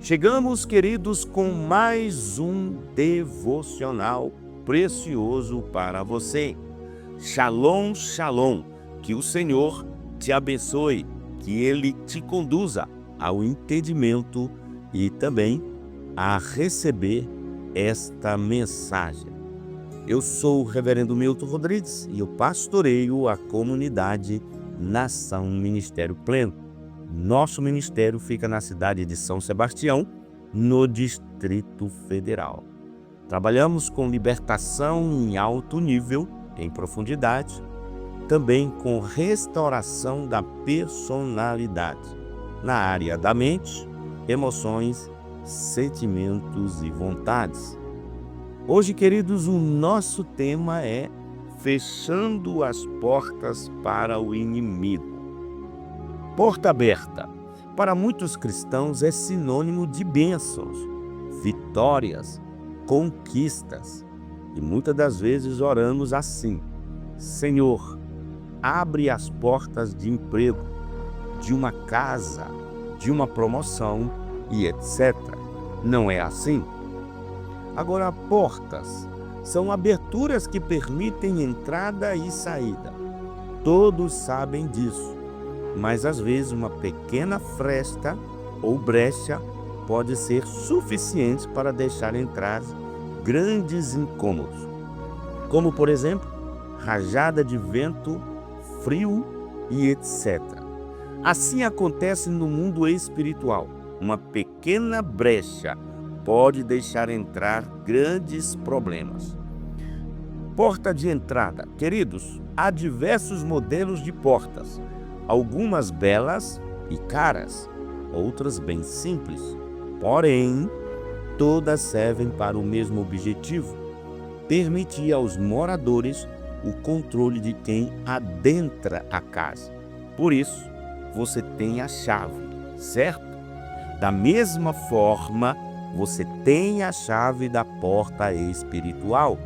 Chegamos, queridos, com mais um devocional precioso para você. Shalom, shalom. Que o Senhor te abençoe, que Ele te conduza ao entendimento e também a receber esta mensagem. Eu sou o reverendo Milton Rodrigues e eu pastoreio a comunidade Nação Ministério Pleno. Nosso ministério fica na cidade de São Sebastião, no Distrito Federal. Trabalhamos com libertação em alto nível, em profundidade, também com restauração da personalidade, na área da mente, emoções, sentimentos e vontades. Hoje, queridos, o nosso tema é fechando as portas para o inimigo. Porta aberta, para muitos cristãos, é sinônimo de bênçãos, vitórias, conquistas. E muitas das vezes oramos assim: Senhor, abre as portas de emprego, de uma casa, de uma promoção e etc. Não é assim? Agora, portas são aberturas que permitem entrada e saída. Todos sabem disso. Mas às vezes uma pequena fresta ou brecha pode ser suficiente para deixar entrar grandes incômodos, como por exemplo, rajada de vento, frio e etc. Assim acontece no mundo espiritual. Uma pequena brecha pode deixar entrar grandes problemas. Porta de entrada. Queridos, há diversos modelos de portas. Algumas belas e caras, outras bem simples. Porém, todas servem para o mesmo objetivo: permitir aos moradores o controle de quem adentra a casa. Por isso, você tem a chave, certo? Da mesma forma, você tem a chave da porta espiritual,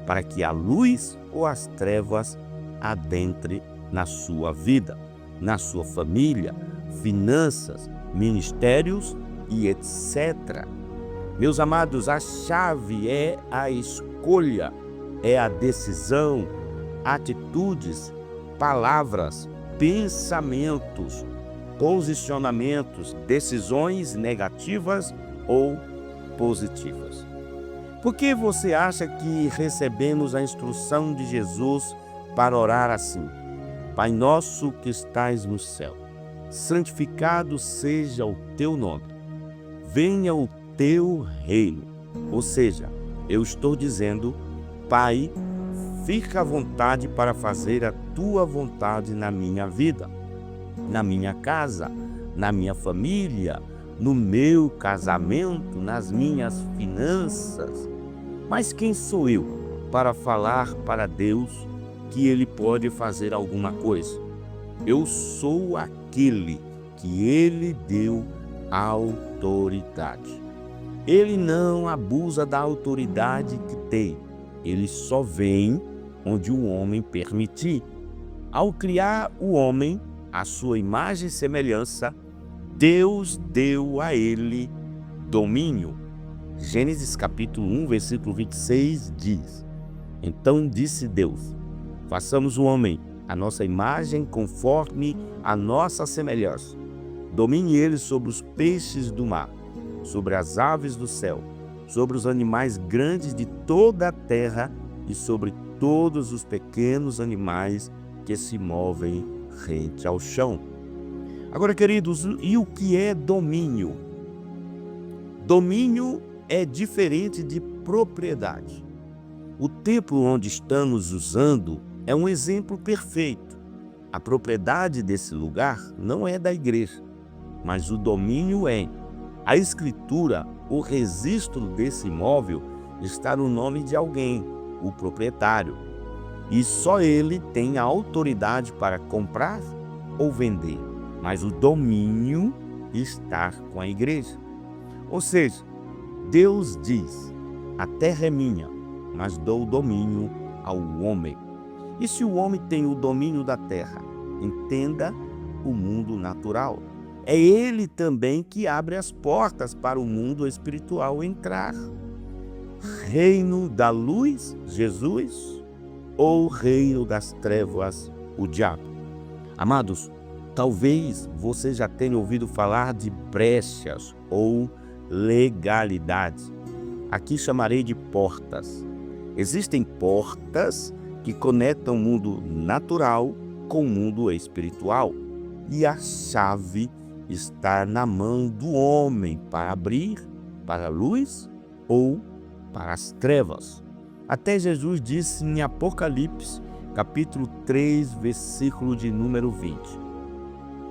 para que a luz ou as trevas adentre na sua vida, na sua família, finanças, ministérios e etc. Meus amados, a chave é a escolha, é a decisão, atitudes, palavras, pensamentos, posicionamentos, decisões negativas ou positivas. Por que você acha que recebemos a instrução de Jesus para orar assim? Pai nosso que estais no céu, santificado seja o teu nome. Venha o teu reino. Ou seja, eu estou dizendo: Pai, fica à vontade para fazer a tua vontade na minha vida, na minha casa, na minha família, no meu casamento, nas minhas finanças. Mas quem sou eu para falar para Deus que Ele pode fazer alguma coisa? Eu sou aquele que Ele deu autoridade. Ele não abusa da autoridade que tem. Ele só vem onde o homem permitir. Ao criar o homem à sua imagem e semelhança, Deus deu a ele domínio. Gênesis capítulo 1, versículo 26 diz: Então disse Deus: façamos o homem a nossa imagem, conforme a nossa semelhança. Domine ele sobre os peixes do mar, sobre as aves do céu, sobre os animais grandes de toda a terra e sobre todos os pequenos animais que se movem rente ao chão. Agora, queridos, e o que é domínio? Domínio é diferente de propriedade. O templo onde estamos usando é um exemplo perfeito. A propriedade desse lugar não é da igreja, mas o domínio é. A escritura, o registro desse imóvel está no nome de alguém, o proprietário. E só ele tem a autoridade para comprar ou vender. Mas o domínio está com a igreja. Ou seja, Deus diz: a terra é minha, mas dou o domínio ao homem. E se o homem tem o domínio da terra, entenda o mundo natural. É ele também que abre as portas para o mundo espiritual entrar. Reino da luz, Jesus, ou reino das trevas, o diabo? Amados, talvez você já tenha ouvido falar de brechas ou legalidade. Aqui chamarei de portas. Existem portas que conectam o mundo natural com o mundo espiritual. E a chave está na mão do homem para abrir para a luz ou para as trevas. Até Jesus disse em Apocalipse, capítulo 3, versículo de número 20.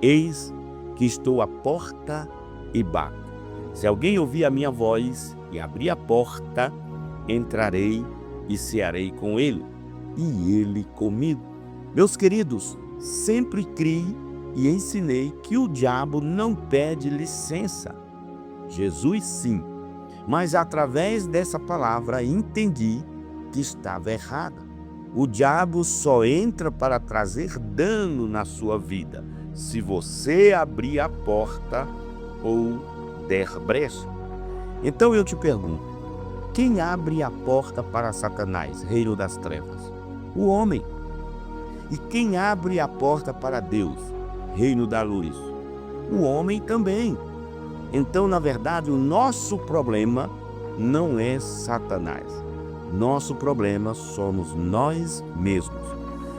Eis que estou à porta e bato. Se alguém ouvir a minha voz e abrir a porta, entrarei e cearei com ele, e ele comigo. Meus queridos, sempre criei e ensinei que o diabo não pede licença. Jesus sim, mas através dessa palavra entendi que estava errada. O diabo só entra para trazer dano na sua vida, se você abrir a porta ou der brecha. Então eu te pergunto, quem abre a porta para Satanás, reino das trevas? O homem. E quem abre a porta para Deus, reino da luz? O homem também. Então, na verdade, o nosso problema não é Satanás. Nosso problema somos nós mesmos.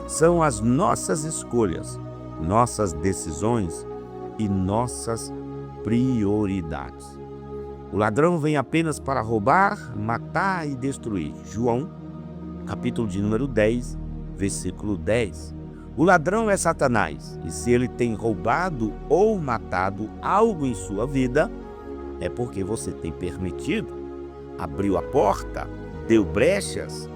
São as nossas escolhas, nossas decisões e nossas prioridades. O ladrão vem apenas para roubar, matar e destruir. João, capítulo de número 10, versículo 10. O ladrão é Satanás, e se ele tem roubado ou matado algo em sua vida, é porque você tem permitido, abriu a porta, deu brechas,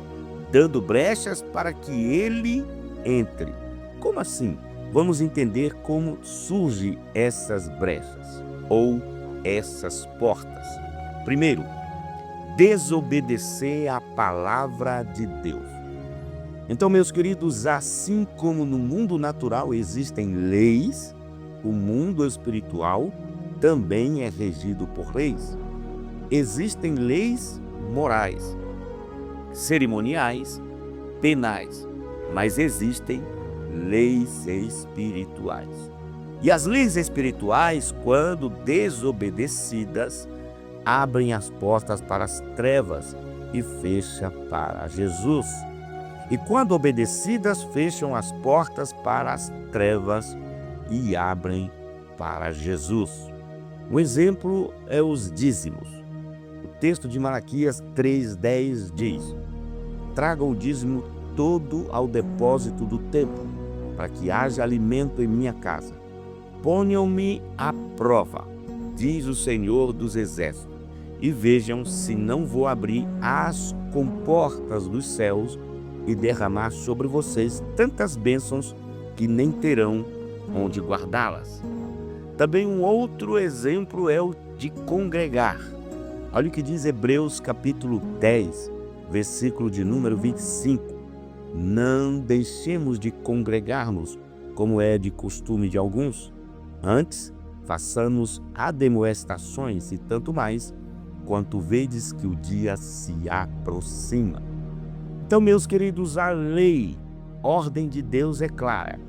dando brechas para que ele entre. Como assim? Vamos entender como surgem essas brechas ou essas portas. Primeiro, desobedecer à palavra de Deus. Então, meus queridos, assim como no mundo natural existem leis, o mundo espiritual também é regido por leis. Existem leis morais, cerimoniais, penais, mas existem leis espirituais. E as leis espirituais, quando desobedecidas, abrem as portas para as trevas e fecham para Jesus. E quando obedecidas, fecham as portas para as trevas e abrem para Jesus. Um exemplo é os dízimos. O texto de Malaquias 3,10 diz: tragam o dízimo todo ao depósito do templo, para que haja alimento em minha casa. Ponham-me à prova, diz o Senhor dos Exércitos, e vejam se não vou abrir as comportas dos céus e derramar sobre vocês tantas bênçãos que nem terão onde guardá-las. Também um outro exemplo é o de congregar. Olha o que diz Hebreus capítulo 10, versículo de número 25. Não deixemos de congregar-nos, como é de costume de alguns. Antes, façamos admoestações e tanto mais, quanto vedes que o dia se aproxima. Então, meus queridos, a lei, ordem de Deus é clara.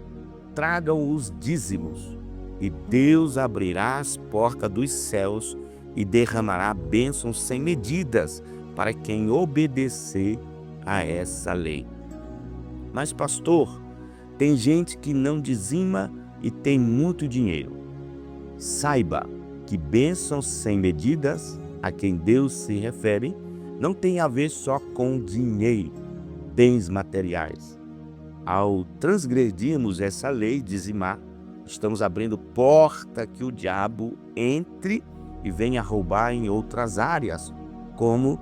Tragam os dízimos, e Deus abrirá as portas dos céus e derramará bênçãos sem medidas para quem obedecer a essa lei. Mas, pastor, tem gente que não dizima e tem muito dinheiro. Saiba que bênçãos sem medidas, a quem Deus se refere, não tem a ver só com dinheiro, bens materiais. Ao transgredirmos essa lei, dizimar, estamos abrindo porta que o diabo entre e venha roubar em outras áreas, como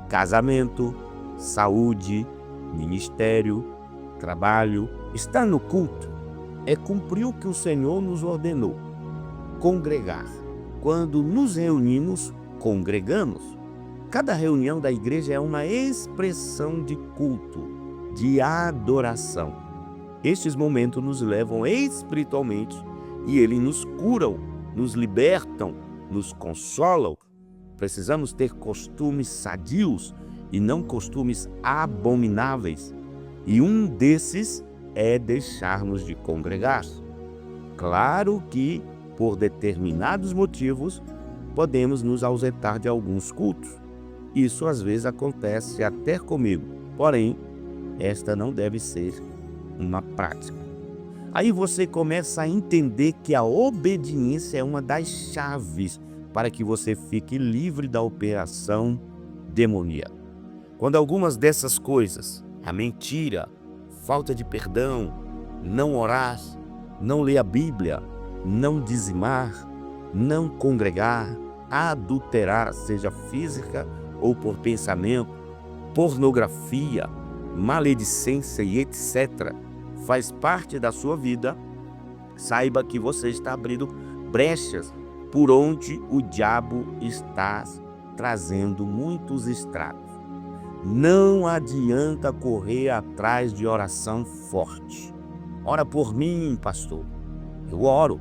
casamento, saúde, ministério, trabalho. Estar no culto é cumprir o que o Senhor nos ordenou, congregar. Quando nos reunimos, congregamos. Cada reunião da igreja é uma expressão de culto, de adoração. Estes momentos nos levam espiritualmente e eles nos curam nos libertam, nos consolam. Precisamos ter costumes sadios e não costumes abomináveis. E um desses é deixarmos de congregar. Claro que, por determinados motivos, podemos nos ausentar de alguns cultos. Isso às vezes acontece até comigo, porém, esta não deve ser uma prática. Aí você começa a entender que a obediência é uma das chaves para que você fique livre da operação demoníaca. Quando algumas dessas coisas, a mentira, falta de perdão, não orar, não ler a Bíblia, não dizimar, não congregar, adulterar, seja física ou por pensamento, pornografia, maledicência e etc., faz parte da sua vida, saiba que você está abrindo brechas por onde o diabo está trazendo muitos estragos. Não adianta correr atrás de oração forte. Ora por mim, pastor. Eu oro,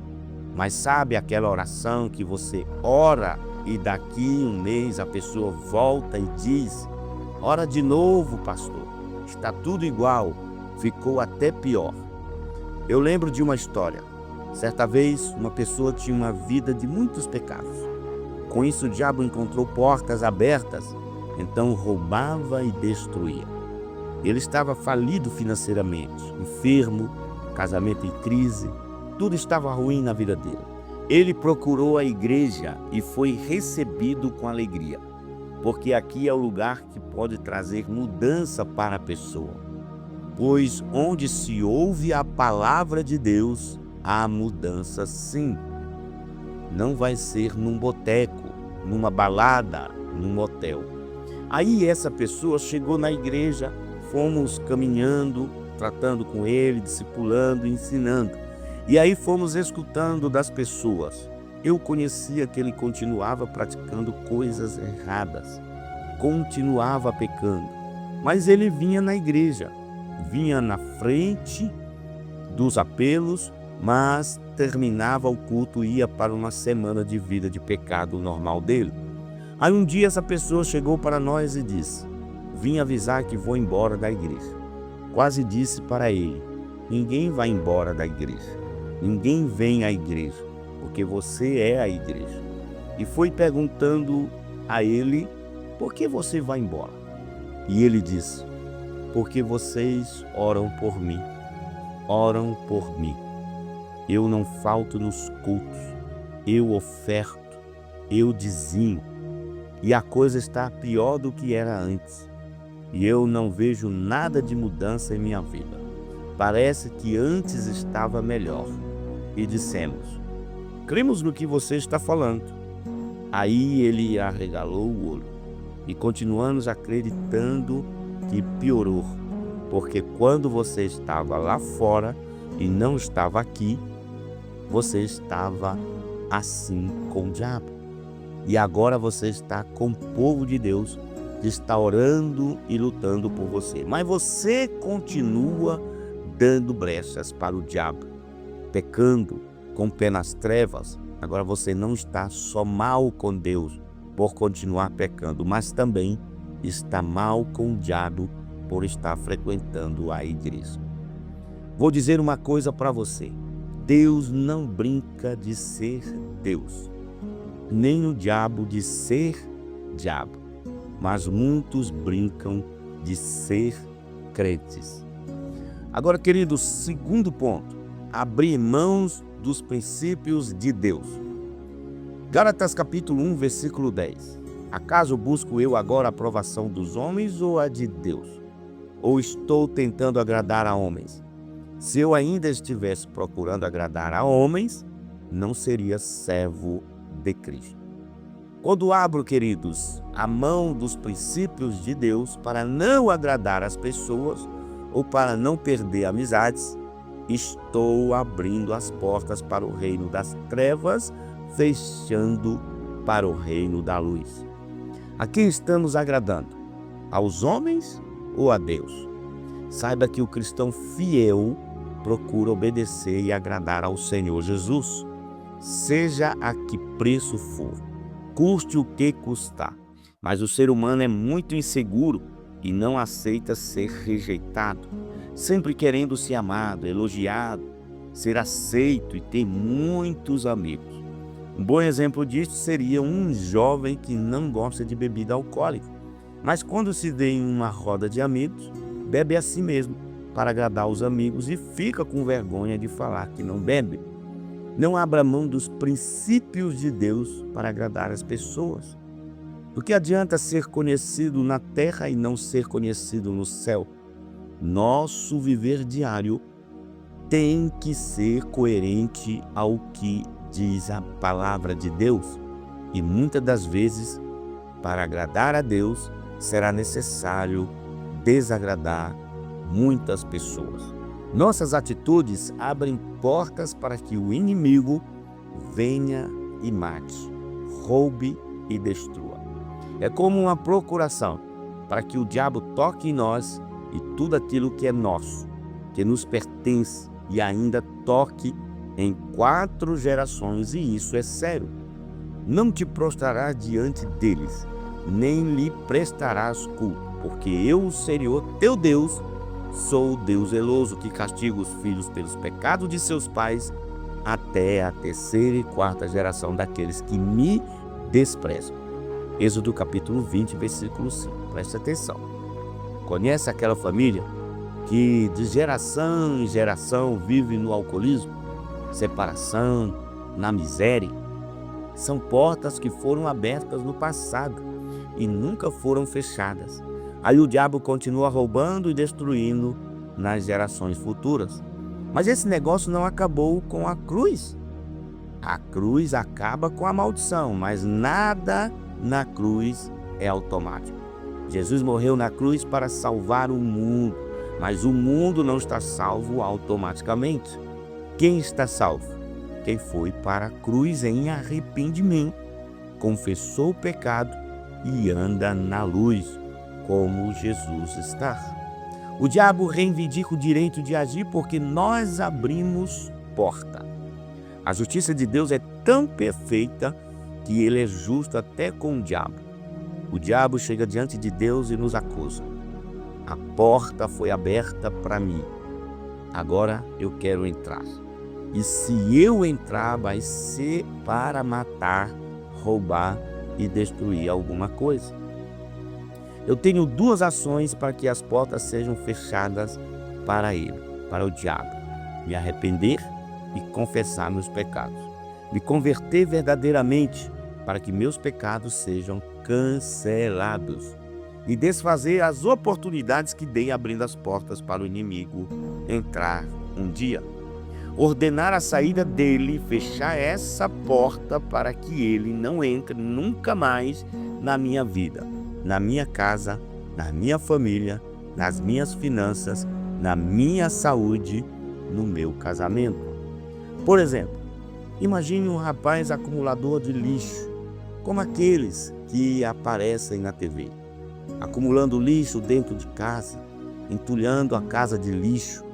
mas sabe aquela oração que você ora e daqui um mês a pessoa volta e diz: ora de novo, pastor. Está tudo igual, ficou até pior. Eu lembro de uma história. Certa vez, uma pessoa tinha uma vida de muitos pecados. Com isso, o diabo encontrou portas abertas, então roubava e destruía. Ele estava falido financeiramente, enfermo, casamento em crise, tudo estava ruim na vida dele. Ele procurou a igreja e foi recebido com alegria, porque aqui é o lugar que pode trazer mudança para a pessoa. Pois onde se ouve a palavra de Deus, há mudança sim. Não vai ser num boteco, numa balada, num motel. Aí essa pessoa chegou na igreja, fomos caminhando, tratando com ele, discipulando, ensinando. E aí fomos escutando das pessoas. Eu conhecia que ele continuava praticando coisas erradas, continuava pecando, mas ele vinha na igreja, vinha na frente dos apelos, mas terminava o culto e ia para uma semana de vida de pecado normal dele. Aí um dia essa pessoa chegou para nós e disse: vim avisar que vou embora da igreja. Quase disse para ele: ninguém vai embora da igreja, ninguém vem à igreja, porque você é a igreja. E foi perguntando a ele: por que você vai embora? E ele disse: porque vocês oram por mim, oram por mim. Eu não falto nos cultos, eu oferto, eu dizimo, e a coisa está pior do que era antes. E eu não vejo nada de mudança em minha vida. Parece que antes estava melhor. E dissemos: cremos no que você está falando. Aí ele arregalou o olho e continuamos acreditando que piorou, porque quando você estava lá fora e não estava aqui, você estava assim com o diabo. E agora você está com o povo de Deus, que está orando e lutando por você. Mas você continua dando brechas para o diabo, pecando, com o pé nas trevas. Agora você não está só mal com Deus por continuar pecando, mas também está mal com o diabo por estar frequentando a igreja. Vou dizer uma coisa para você: Deus não brinca de ser Deus, nem o diabo de ser diabo, mas muitos brincam de ser crentes. Agora, querido, segundo ponto: abrir mãos dos princípios de Deus. Gálatas capítulo 1, versículo 10. Acaso busco eu agora a aprovação dos homens ou a de Deus? Ou estou tentando agradar a homens? Se eu ainda estivesse procurando agradar a homens, não seria servo de Cristo. Quando abro, queridos, a mão dos princípios de Deus para não agradar as pessoas ou para não perder amizades, estou abrindo as portas para o reino das trevas, fechando para o reino da luz. A quem estamos agradando? Aos homens ou a Deus? Saiba que o cristão fiel procura obedecer e agradar ao Senhor Jesus. seja a que preço for, custe o que custar. Mas o ser humano é muito inseguro e não aceita ser rejeitado, sempre querendo ser amado, elogiado, ser aceito e ter muitos amigos. Um bom exemplo disso seria um jovem que não gosta de bebida alcoólica, mas quando se vê em uma roda de amigos, bebe a si mesmo para agradar os amigos e fica com vergonha de falar que não bebe. Não abra mão dos princípios de Deus para agradar as pessoas. Do que adianta ser conhecido na terra e não ser conhecido no céu? Nosso viver diário tem que ser coerente ao que diz a palavra de Deus. E muitas das vezes, para agradar a Deus, será necessário desagradar muitas pessoas. Nossas atitudes abrem portas para que o inimigo venha e mate, roube e destrua. É como uma procuração para que o diabo toque em nós e tudo aquilo que é nosso, que nos pertence, e ainda toque em 4 gerações, e isso é sério. Não te prostrarás diante deles, nem lhe prestarás culto, porque eu, o Senhor teu Deus, sou o Deus zeloso que castiga os filhos pelos pecados de seus pais até a 3ª e 4ª geração daqueles que me desprezam. Êxodo capítulo 20, versículo 5. Preste atenção. Conhece aquela família que de geração em geração vive no alcoolismo, separação, na miséria? São portas que foram abertas no passado e nunca foram fechadas. Aí o diabo continua roubando e destruindo nas gerações futuras. Mas esse negócio não acabou com a cruz. A cruz acaba com a maldição, mas nada na cruz é automático. Jesus morreu na cruz para salvar o mundo, mas o mundo não está salvo automaticamente. Quem está salvo? Quem foi para a cruz em arrependimento, confessou o pecado e anda na luz, como Jesus está. O diabo reivindica o direito de agir porque nós abrimos porta. A justiça de Deus é tão perfeita que ele é justo até com o diabo. O diabo chega diante de Deus e nos acusa. A porta foi aberta para mim. Agora eu quero entrar. E se eu entrar, vai ser para matar, roubar e destruir alguma coisa. Eu tenho 2 ações para que as portas sejam fechadas para ele, para o diabo: me arrepender e confessar meus pecados. Me converter verdadeiramente para que meus pecados sejam cancelados. E desfazer as oportunidades que dei abrindo as portas para o inimigo entrar um dia. Ordenar a saída dele, fechar essa porta para que ele não entre nunca mais na minha vida, na minha casa, na minha família, nas minhas finanças, na minha saúde, no meu casamento. Por exemplo, imagine um rapaz acumulador de lixo, como aqueles que aparecem na TV, acumulando lixo dentro de casa, entulhando a casa de lixo.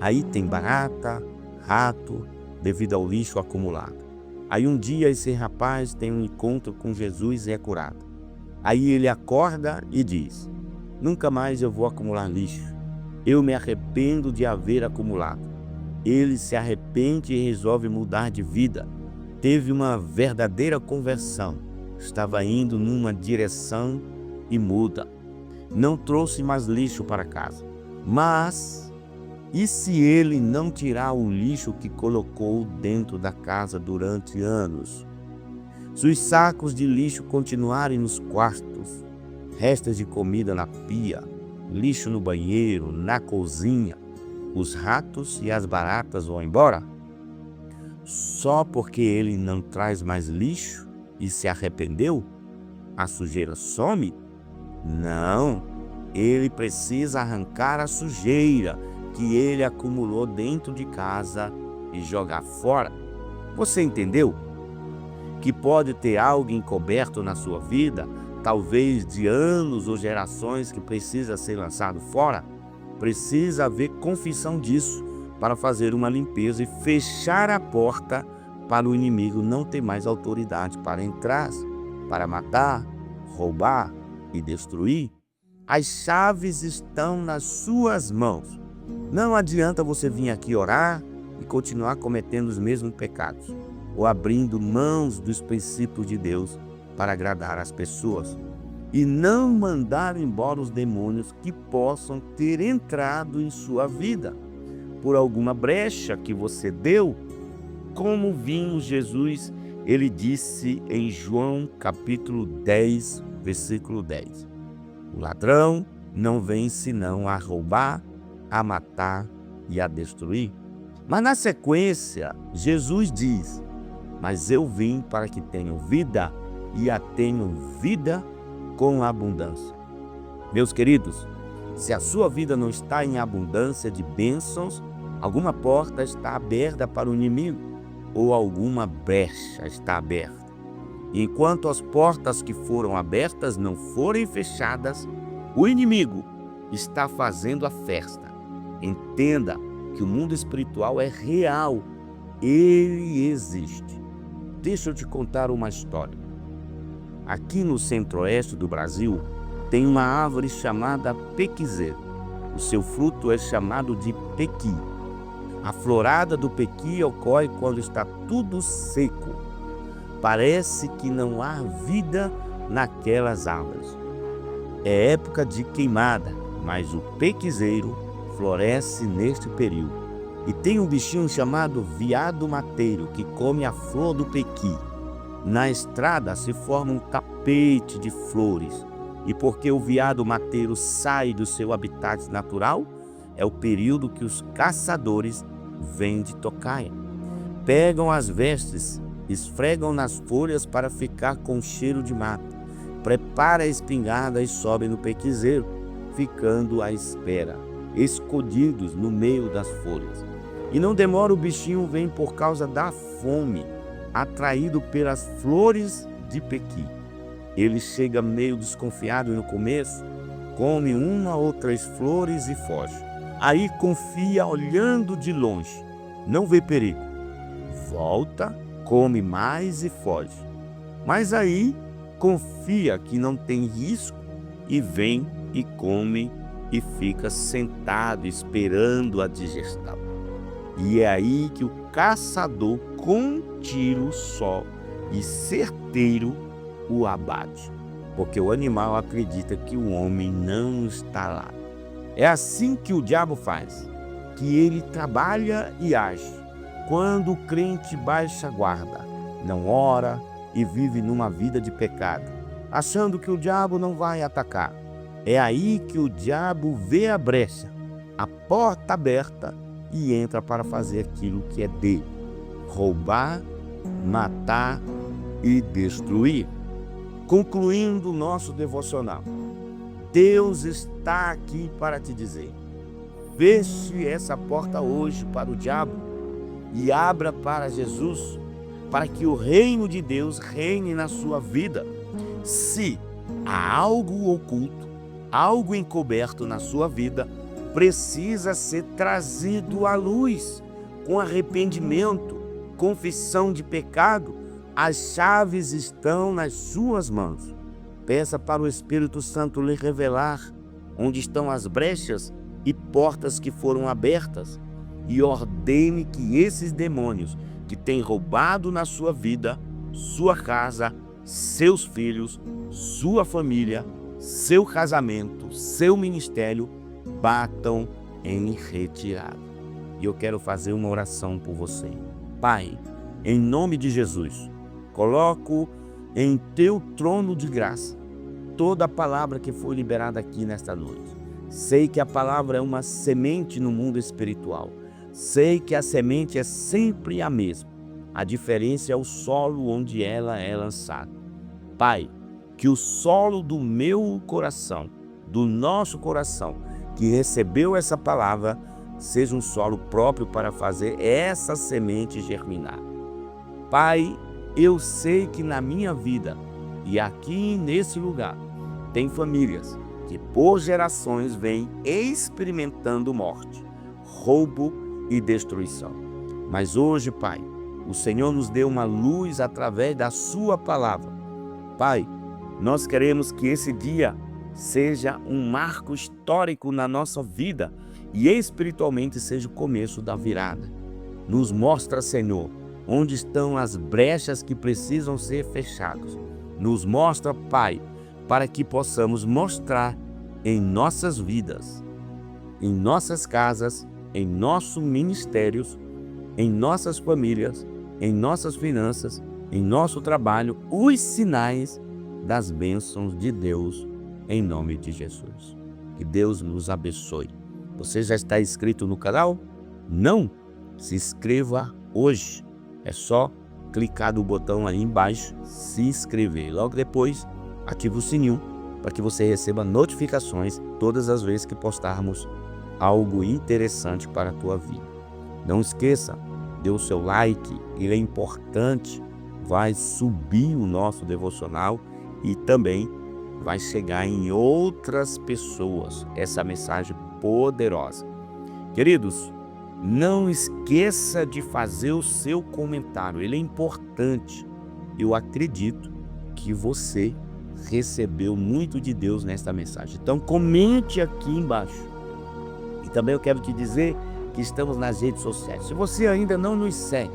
Aí tem barata, rato, devido ao lixo acumulado. Aí um dia esse rapaz tem um encontro com Jesus e é curado. Aí ele acorda e diz: nunca mais eu vou acumular lixo. Eu me arrependo de haver acumulado. Ele se arrepende e resolve mudar de vida. Teve uma verdadeira conversão. Estava indo numa direção e muda. Não trouxe mais lixo para casa. Mas e se ele não tirar o lixo que colocou dentro da casa durante anos? Se os sacos de lixo continuarem nos quartos, restos de comida na pia, lixo no banheiro, na cozinha, os ratos e as baratas vão embora? Só porque ele não traz mais lixo e se arrependeu, a sujeira some? Não, ele precisa arrancar a sujeira que ele acumulou dentro de casa e jogar fora. Você entendeu? Que pode ter algo encoberto na sua vida, talvez de anos ou gerações, que precisa ser lançado fora? Precisa haver confissão disso para fazer uma limpeza e fechar a porta para o inimigo não ter mais autoridade para entrar, para matar, roubar e destruir. As chaves estão nas suas mãos. Não adianta você vir aqui orar e continuar cometendo os mesmos pecados, ou abrindo mãos dos princípios de Deus para agradar as pessoas, e não mandar embora os demônios que possam ter entrado em sua vida por alguma brecha que você deu. Como vimos Jesus, ele disse em João capítulo 10, versículo 10, o ladrão não vem senão a roubar, a matar e a destruir. Mas na sequência, Jesus diz, mas eu vim para que tenham vida e a tenham vida com abundância. Meus queridos, se a sua vida não está em abundância de bênçãos, alguma porta está aberta para o inimigo ou alguma brecha está aberta. E enquanto as portas que foram abertas não forem fechadas, o inimigo está fazendo a festa. Entenda que o mundo espiritual é real, ele existe. Deixa eu te contar uma história. Aqui no centro-oeste do Brasil, tem uma árvore chamada pequizeiro. O seu fruto é chamado de pequi. A florada do pequi ocorre quando está tudo seco. Parece que não há vida naquelas árvores. É época de queimada, mas o pequizeiro floresce neste período. E tem um bichinho chamado veado mateiro que come a flor do pequi. Na estrada se forma um tapete de flores. E porque o veado mateiro sai do seu habitat natural, é o período que os caçadores vêm de tocaia. Pegam as vestes, esfregam nas folhas para ficar com cheiro de mata. Prepara a espingarda e sobe no pequizeiro, ficando à espera, escondidos no meio das folhas. E não demora, o bichinho vem por causa da fome, atraído pelas flores de pequi. Ele chega meio desconfiado no começo, come uma ou três flores e foge. Aí confia olhando de longe, não vê perigo. Volta, come mais e foge. Mas aí confia que não tem risco e vem e come e fica sentado esperando a digestão. E é aí que o caçador, com um tiro só e certeiro, o abate, porque o animal acredita que o homem não está lá. É assim que o diabo faz, que ele trabalha e age. Quando o crente baixa a guarda, não ora e vive numa vida de pecado, achando que o diabo não vai atacar, é aí que o diabo vê a brecha, a porta aberta, e entra para fazer aquilo que é dele: roubar, matar e destruir. Concluindo o nosso devocional, Deus está aqui para te dizer: feche essa porta hoje para o diabo e abra para Jesus, para que o reino de Deus reine na sua vida. Se há algo oculto, algo encoberto na sua vida, precisa ser trazido à luz, com arrependimento, confissão de pecado. As chaves estão nas suas mãos. Peça para o Espírito Santo lhe revelar onde estão as brechas e portas que foram abertas, e ordene que esses demônios que têm roubado na sua vida, sua casa, seus filhos, sua família, seu casamento, seu ministério, batam em retirada. E eu quero fazer uma oração por você. Pai, em nome de Jesus, coloco em teu trono de graça toda a palavra que foi liberada aqui nesta noite. Sei que a palavra é uma semente no mundo espiritual. Sei que a semente é sempre a mesma. A diferença é o solo onde ela é lançada. Pai, que o solo do meu coração, do nosso coração, que recebeu essa palavra, seja um solo próprio para fazer essa semente germinar. Pai, eu sei que na minha vida e aqui nesse lugar tem famílias que por gerações vêm experimentando morte, roubo e destruição. Mas hoje, Pai, O Senhor nos deu uma luz através da sua palavra. Pai, nós queremos que esse dia seja um marco histórico na nossa vida e espiritualmente seja o começo da virada. Nos mostra, Senhor, onde estão as brechas que precisam ser fechadas. Nos mostra, Pai, para que possamos mostrar em nossas vidas, em nossas casas, em nossos ministérios, em nossas famílias, em nossas finanças, em nosso trabalho, os sinais das bênçãos de Deus, em nome de Jesus. Que Deus nos abençoe. Você já está inscrito no canal? Não? Se inscreva hoje. É só clicar no botão aí embaixo, se inscrever. Logo depois, ative o sininho para que você receba notificações todas as vezes que postarmos algo interessante para a tua vida. Não esqueça, dê o seu like, ele é importante, vai subir o nosso devocional e também vai chegar em outras pessoas essa mensagem poderosa. Queridos, não esqueça de fazer o seu comentário, ele é importante. Eu acredito que você recebeu muito de Deus nesta mensagem. Então comente aqui embaixo. E também eu quero te dizer que estamos nas redes sociais. Se você ainda não nos segue,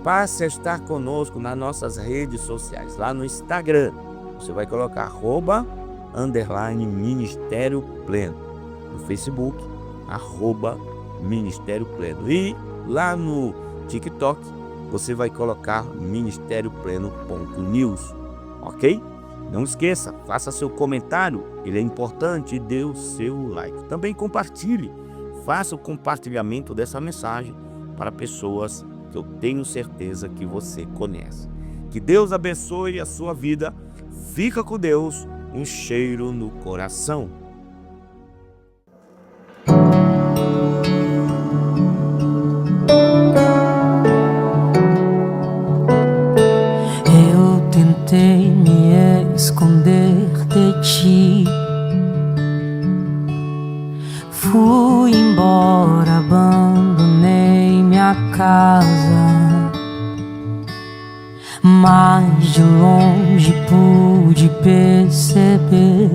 passe a estar conosco nas nossas redes sociais. Lá no Instagram, você vai colocar @Ministério Pleno. No Facebook, Ministério Pleno. E lá no TikTok, você vai colocar ministériopleno.news, ok? Não esqueça, faça seu comentário, ele é importante, e dê o seu like. Também compartilhe, faça o compartilhamento dessa mensagem para pessoas que eu tenho certeza que você conhece. Que Deus abençoe a sua vida, fica com Deus, um cheiro no coração. Eu tentei me esconder de ti, fui embora, abandonei minha casa, mas de longe pude perceber,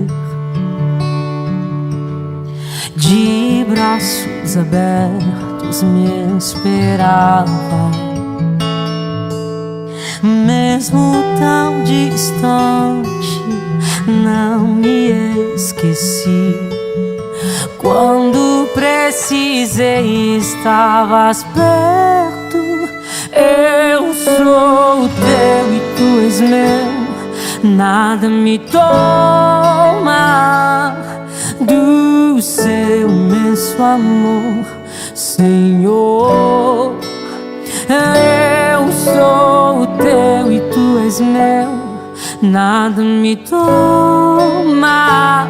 de braços abertos me esperava. Mesmo tão distante, não me esqueci. Quando precisei, estavas perto. Eu sou teu e tu és meu. Nada me toma do seu imenso amor, Senhor. Eu sou teu e tu és meu. Nada me toma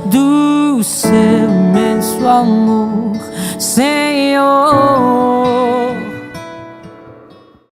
do seu imenso amor, Senhor.